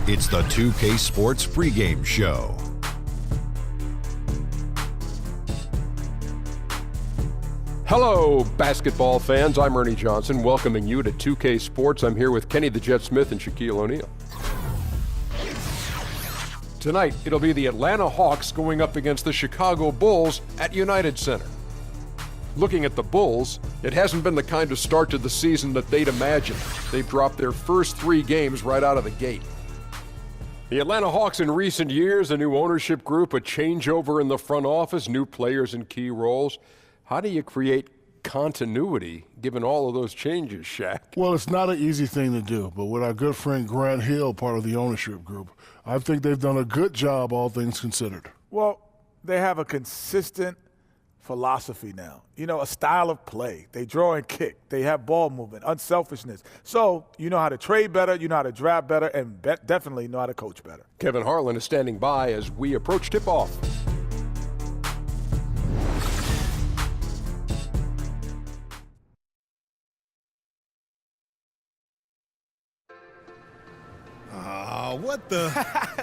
It's the 2K Sports pregame show. Hello, basketball fans. I'm Ernie Johnson, welcoming you to 2K Sports. I'm here with Kenny the Jet Smith and Shaquille O'Neal. Tonight, it'll be the Atlanta Hawks going up against the Chicago Bulls at United Center. Looking at the Bulls, it hasn't been the kind of start to the season that they'd imagined. They've dropped their first 3 games right out of the gate. The Atlanta Hawks in recent years, a new ownership group, a changeover in the front office, new players in key roles. How do you create continuity given all of those changes, Shaq? Well, it's not an easy thing to do, but with our good friend Grant Hill, part of the ownership group, I think they've done a good job, all things considered. Well, they have a consistent philosophy now. You know, a style of play. They draw and kick. They have ball movement, unselfishness. So you know how to trade better, you know how to draft better, and definitely know how to coach better. Kevin Harlan is standing by as we approach tip-off. What the?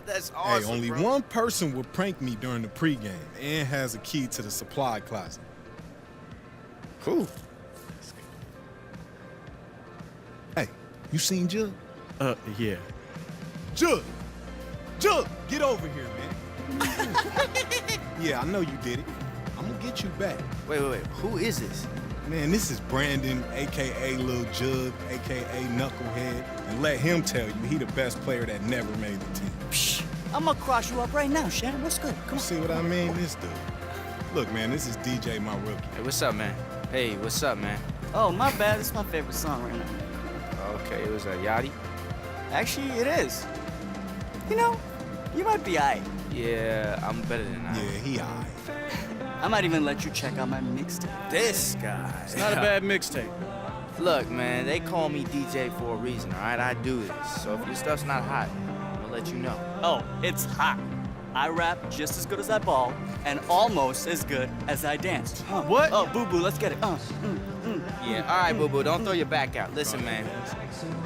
That's awesome. Hey, only bro. one person would prank me during the pregame and has a key to the supply closet. Who? Hey, you seen Jug? Yeah. Jug! Jug, get over here, man. Yeah, I know you did it. I'm gonna get you back. Wait. Who is this? Man, this is Brandon, a.k.a. Lil Jug, a.k.a. Knucklehead. And let him tell you, he the best player that never made the team. Psh, I'm gonna cross you up right now, Shannon. What's good? Come on. See what I mean? This dude. Look, man, this is DJ, my rookie. Hey, what's up, man? Hey, what's up, man? Oh, my bad. It's my favorite song right now. Okay, it was a Yachty. Actually, it is. You know, you might be aight. Yeah, I'm better than I. Yeah, he aight. I might even let you check out my mixtape. This guy. It's not a bad mixtape. Look, man, they call me DJ for a reason, all right? I do this. So if your stuff's not hot, I'm gonna let you know. Oh, it's hot. I rap just as good as I ball, and almost as good as I dance. What? Oh, boo-boo, let's get it. Yeah, all right, boo-boo, don't throw your back out. Listen, man,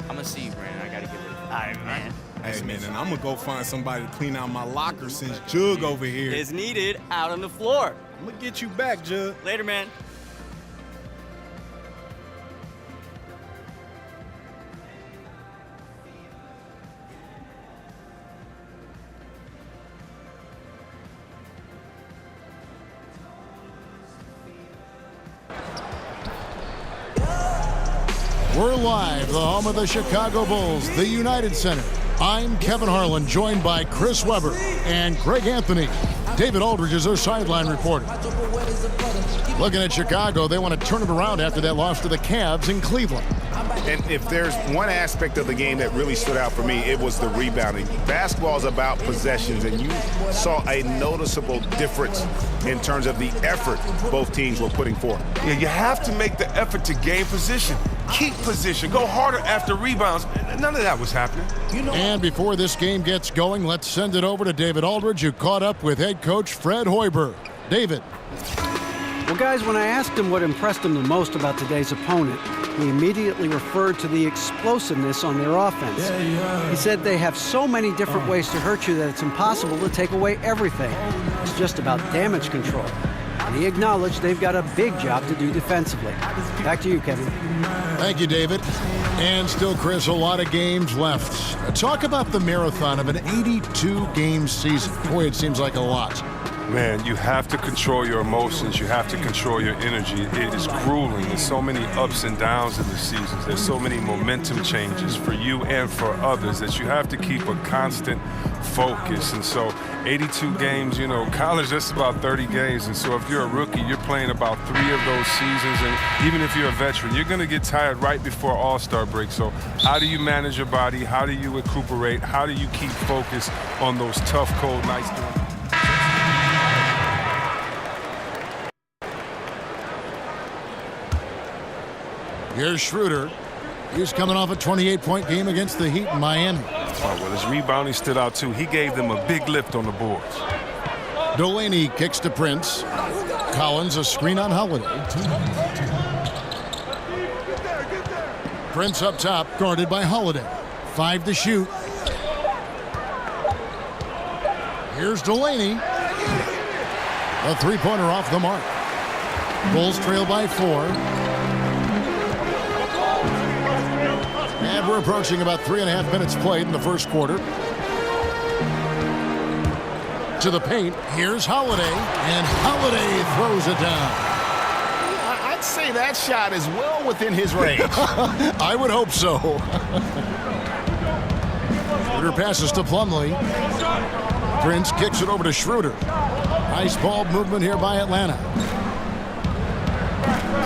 I'm gonna see you, Brandon. I gotta get ready. All right, man. Hey, man, and I'm gonna go find somebody to clean out my locker since Jug over here. Is needed out on the floor. I'm gonna get you back, Jug. Later, man. We're live, the home of the Chicago Bulls, the United Center. I'm Kevin Harlan, joined by Chris Webber and Greg Anthony. David Aldridge is our sideline reporter. Looking at Chicago, they want to turn it around after that loss to the Cavs in Cleveland. And if there's one aspect of the game that really stood out for me, it was the rebounding. Basketball is about possessions, and you saw a noticeable difference in terms of the effort both teams were putting forth. Yeah, you have to make the effort to gain position. Keep position. Go harder after rebounds. None of that was happening. And before this game gets going, let's send it over to David Aldridge, who caught up with head coach Fred Hoiberg. David. Well, guys, when I asked him what impressed him the most about today's opponent, he immediately referred to the explosiveness on their offense. He said they have so many different ways to hurt you that it's impossible to take away everything. It's just about damage control. And he acknowledged they've got a big job to do defensively. Back to you, Kevin. Thank you, David. And still, Chris, a lot of games left. Talk about the marathon of an 82-game season. Boy, it seems like a lot. Man, you have to control your emotions. You have to control your energy. It is grueling. There's so many ups and downs in the seasons. There's so many momentum changes for you and for others that you have to keep a constant focus. And so 82 games, you know, college, that's about 30 games. And so if you're a rookie, you're playing about 3 of those seasons. And even if you're a veteran, you're going to get tired right before All-Star break. So how do you manage your body? How do you recuperate? How do you keep focus on those tough, cold nights? Here's Schroeder. He's coming off a 28-point game against the Heat in Miami. Oh, well, his rebounding stood out, too. He gave them a big lift on the boards. Delaney kicks to Prince. Collins, a screen on Holiday. Prince up top, guarded by Holiday. 5 to shoot. Here's Delaney. A three-pointer off the mark. Bulls trail by 4. And we're approaching about 3.5 minutes played in the first quarter. To the paint. Here's Holiday. And Holiday throws it down. I'd say that shot is well within his range. I would hope so. Schroeder passes to Plumlee. Prince kicks it over to Schroeder. Nice ball movement here by Atlanta.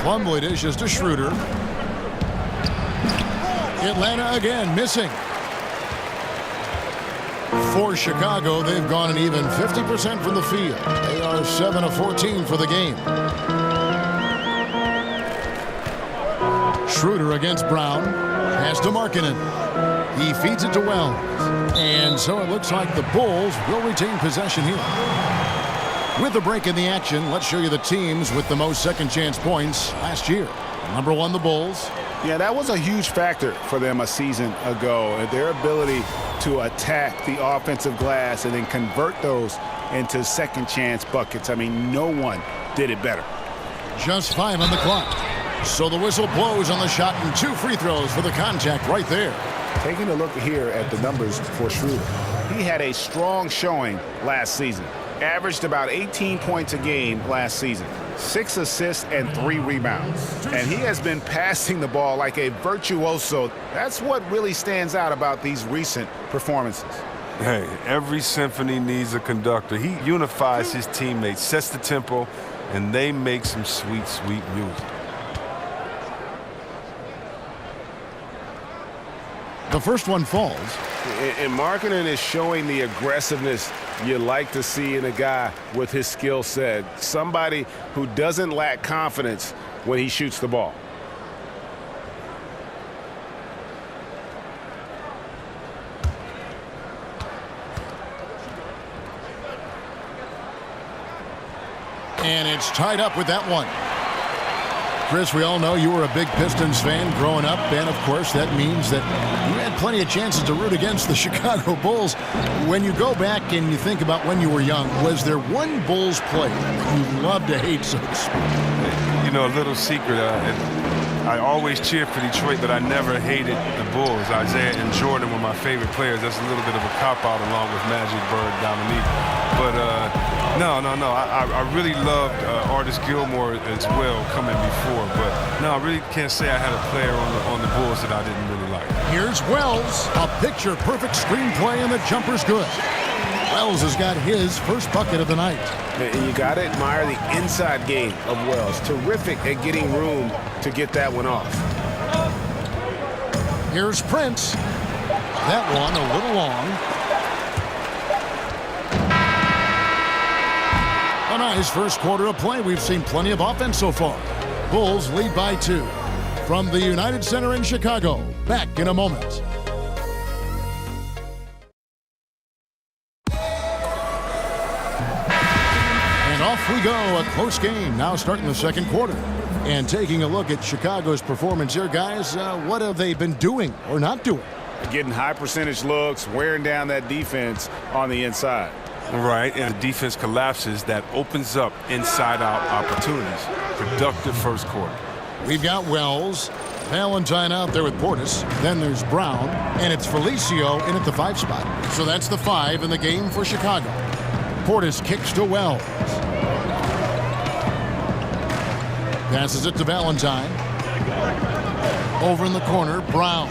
Plumlee dishes to Schroeder. Atlanta again missing. For Chicago, they've gone an even 50% from the field. They are 7 of 14 for the game. Schroeder against Brown. Pass to Markkanen. He feeds it to Wells. And so it looks like the Bulls will retain possession here. With a break in the action, let's show you the teams with the most second chance points last year. Number 1, the Bulls. Yeah, that was a huge factor for them a season ago. Their ability to attack the offensive glass and then convert those into second chance buckets. I mean, no one did it better. Just 5 on the clock. So the whistle blows on the shot and 2 free throws for the contact right there. Taking a look here at the numbers for Schroeder. He had a strong showing last season. Averaged about 18 points a game last season. 6 assists and 3 rebounds. And he has been passing the ball like a virtuoso. That's what really stands out about these recent performances. Hey, every symphony needs a conductor. He unifies his teammates, sets the tempo, and they make some sweet, sweet music. The first one falls. And Markkanen is showing the aggressiveness you like to see in a guy with his skill set. Somebody who doesn't lack confidence when he shoots the ball. And it's tied up with that one. Chris, we all know you were a big Pistons fan growing up, and of course that means that you had plenty of chances to root against the Chicago Bulls. When you go back and you think about when you were young, was there one Bulls player that you loved to hate, so to speak? You know, a little secret, I always cheered for Detroit, but I never hated the Bulls. Isaiah and Jordan were my favorite players. That's a little bit of a cop-out along with Magic, Bird, Dominique. But no. I really loved Artis Gilmore as well coming before. But no, I really can't say I had a player on the Bulls that I didn't really like. Here's Wells. A picture-perfect screenplay, and the jumper's good. Wells has got his first bucket of the night. And you got to admire the inside game of Wells. Terrific at getting room to get that one off. Here's Prince. That one a little long. A nice first quarter of play. We've seen plenty of offense so far. Bulls lead by 2. From the United Center in Chicago. Back in a moment. Off we go, a close game now starting the second quarter. And taking a look at Chicago's performance here, guys, what have they been doing or not doing? Getting high percentage looks, wearing down that defense on the inside. Right, and the defense collapses. That opens up inside-out opportunities. Productive first quarter. We've got Wells, Valentine out there with Portis. Then there's Brown, and it's Felicio in at the 5 spot. So that's the 5 in the game for Chicago. Portis kicks to Wells. Passes it to Valentine. Over in the corner, Brown.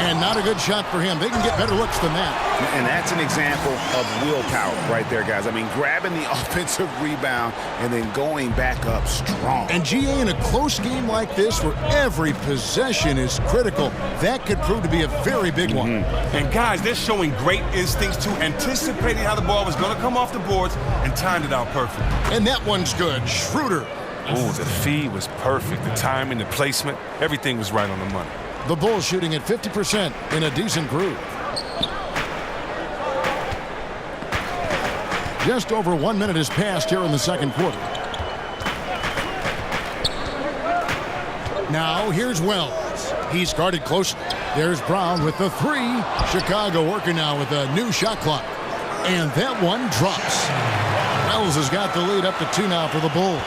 And not a good shot for him. They can get better looks than that. And that's an example of willpower right there, guys. I mean, grabbing the offensive rebound and then going back up strong. And GA, in a close game like this where every possession is critical, that could prove to be a very big one. And guys, they're showing great instincts too, anticipating how the ball was going to come off the boards and timed it out perfect. And that one's good. Schroeder. Oh, the feed was perfect. The timing, the placement, everything was right on the money. The Bulls shooting at 50% in a decent groove. Just over 1 minute has passed here in the second quarter. Now here's Wells. He's guarded closely. There's Brown with the 3. Chicago working now with a new shot clock. And that one drops. Wells has got the lead up to 2 now for the Bulls.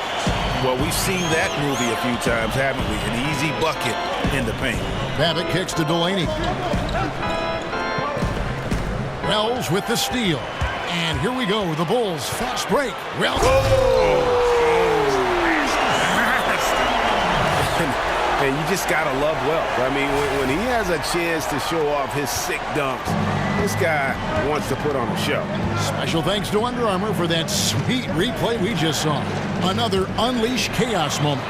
Well, we've seen that movie a few times, haven't we? An easy bucket in the paint. Babbitt kicks to Delaney. Wells with the steal. And here we go, the Bulls fast break. Wells. And you just got to love Wells. I mean, when he has a chance to show off his sick dunks, this guy wants to put on a show. Special thanks to Under Armour for that sweet replay we just saw. Another Unleash Chaos moment.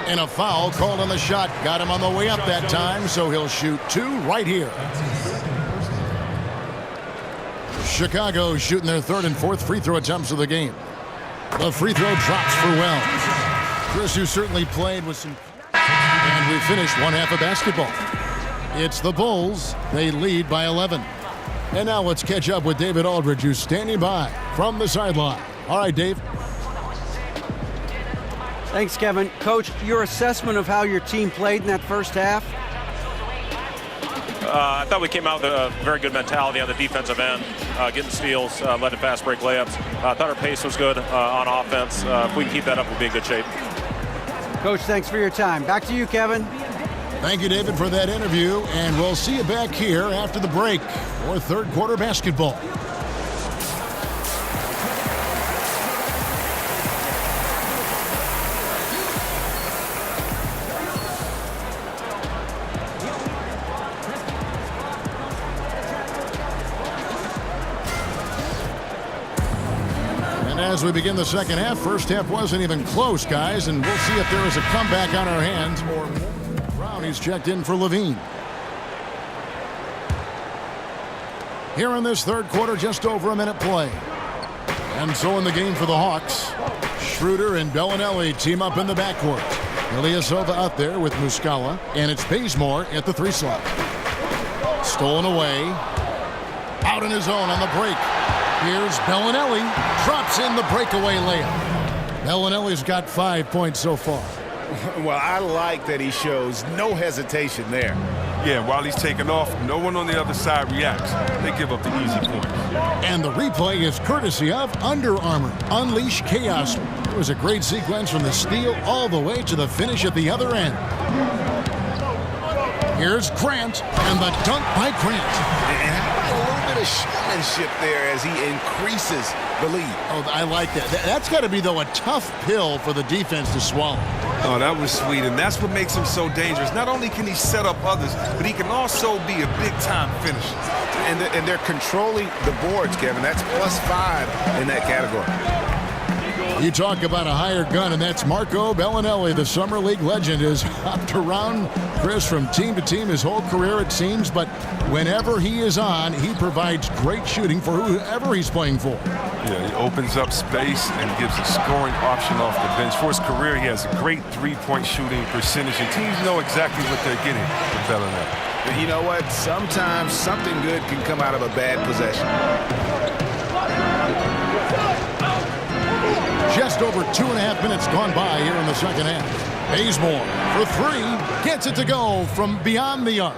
And a foul called on the shot. Got him on the way up that time, so he'll shoot 2 right here. Chicago shooting their 3rd and 4th free throw attempts of the game. The free throw drops for Wells. Chris, who certainly played with some... And we finished one half of basketball. It's the Bulls. They lead by 11. And now let's catch up with David Aldridge, who's standing by from the sideline. All right, Dave. Thanks, Kevin. Coach, your assessment of how your team played in that first half? I thought we came out with a very good mentality on the defensive end, getting steals, letting fast break layups. I thought our pace was good on offense. If we can keep that up, we'll be in good shape. Coach, thanks for your time. Back to you, Kevin. Thank you, David, for that interview, and we'll see you back here after the break for 3rd quarter basketball. As we begin the second half, first half wasn't even close, guys, and we'll see if there is a comeback on our hands. Brownie's checked in for Levine. Here in this 3rd quarter, just over a minute play. And so in the game for the Hawks, Schroeder and Bellinelli team up in the backcourt. Ilyasova out there with Muscala, and it's Bazemore at the 3 slot. Stolen away. Out in his own on the break. Here's Bellinelli, drops in the breakaway layup. Bellinelli's got 5 points so far. Well, I like that he shows no hesitation there. Yeah, while he's taking off, no one on the other side reacts. They give up the easy points. And the replay is courtesy of Under Armour. Unleash Chaos. It was a great sequence from the steal all the way to the finish at the other end. Here's Grant, and the dunk by Grant. And how about a little bit of showmanship there as he increases the lead? Oh, I like that. That's got to be, though, a tough pill for the defense to swallow. Oh, that was sweet, and that's what makes him so dangerous. Not only can he set up others, but he can also be a big-time finisher. And they're controlling the boards, Kevin. That's +5 in that category. You talk about a hired gun, and that's Marco Bellinelli, the Summer League legend, has hopped around, Chris, from team to team his whole career, it seems, but whenever he is on, he provides great shooting for whoever he's playing for. Yeah, he opens up space and gives a scoring option off the bench. For his career, he has a great three-point shooting percentage, and teams know exactly what they're getting with Bellinelli. You know what? Sometimes something good can come out of a bad possession. Just over 2.5 minutes gone by here in the second half. Bazemore for 3. Gets it to go from beyond the arc.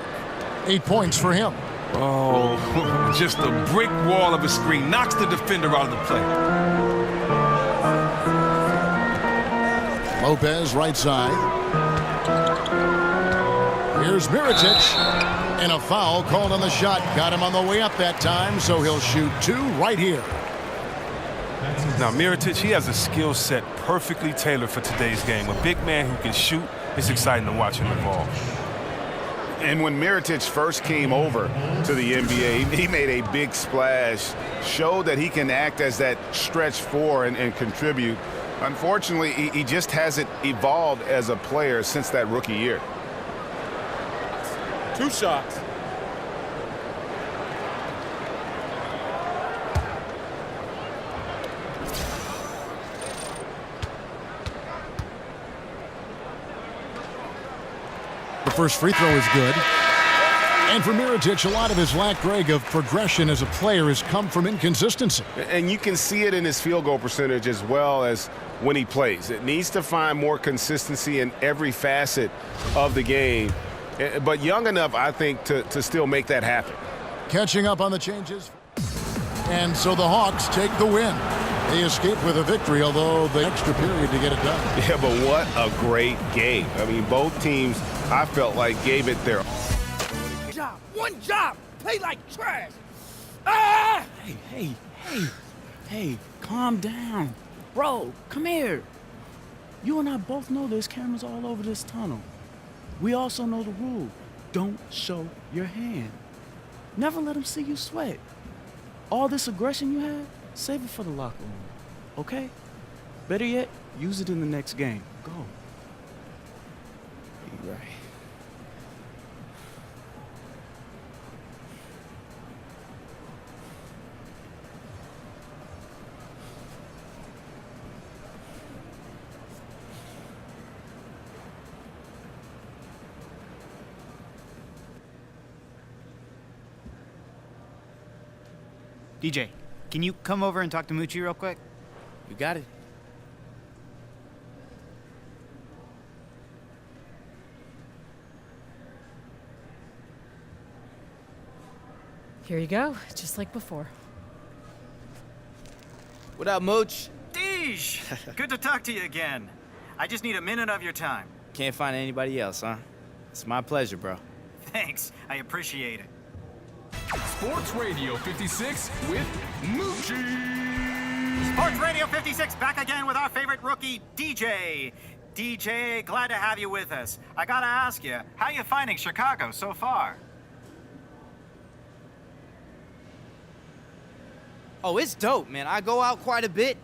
8 points for him. Oh, just a brick wall of a screen. Knocks the defender out of the play. Lopez right side. Here's Mirotic. And a foul called on the shot. Got him on the way up that time, so he'll shoot 2 right here. Now, Mirotic, he has a skill set perfectly tailored for today's game. A big man who can shoot. It's exciting to watch him evolve. And when Mirotic first came over to the NBA, he made a big splash, showed that he can act as that stretch 4 and contribute. Unfortunately, he just hasn't evolved as a player since that rookie year. 2 shots. The first free throw is good. And for Mirotic, a lot of his lack, Greg, of progression as a player has come from inconsistency. And you can see it in his field goal percentage as well as when he plays. It needs to find more consistency in every facet of the game but young enough, I think, to still make that happen. Catching up on the changes. And so the Hawks take the win. They escape with a victory, although the extra period to get it done. Yeah, but what a great game. I mean, both teams, I felt like, gave it their One job. Play like trash. Ah! Hey, calm down. Bro, come here. You and I both know there's cameras all over this tunnel. We also know the rule. Don't show your hand. Never let them see you sweat. All this aggression you have, save it for the locker room, okay? Better yet, use it in the next game. Go. You're right. DJ, can you come over and talk to Moochie real quick? You got it. Here you go, just like before. What up, Mooch? Deej! Good to talk to you again. I just need a minute of your time. Can't find anybody else, huh? It's my pleasure, bro. Thanks, I appreciate it. Sports Radio 56 with Moochie. Sports Radio 56 back again with our favorite rookie, DJ. DJ, glad to have you with us. I gotta ask you, how you finding Chicago so far? Oh, it's dope, man. I go out quite a bit,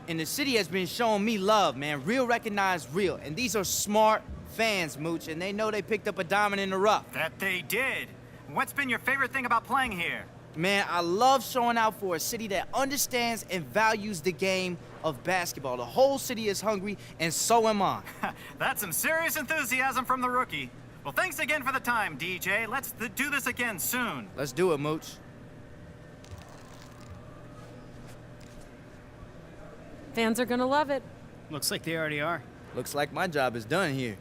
and the city has been showing me love, man. Real recognize real. And these are smart fans, Mooch, and they know they picked up a diamond in the rough. That they did. What's been your favorite thing about playing here? Man, I love showing out for a city that understands and values the game of basketball. The whole city is hungry, and so am I. That's some serious enthusiasm from the rookie. Well, thanks again for the time, DJ. Let's do this again soon. Let's do it, Mooch. Fans are gonna love it. Looks like they already are. Looks like my job is done here.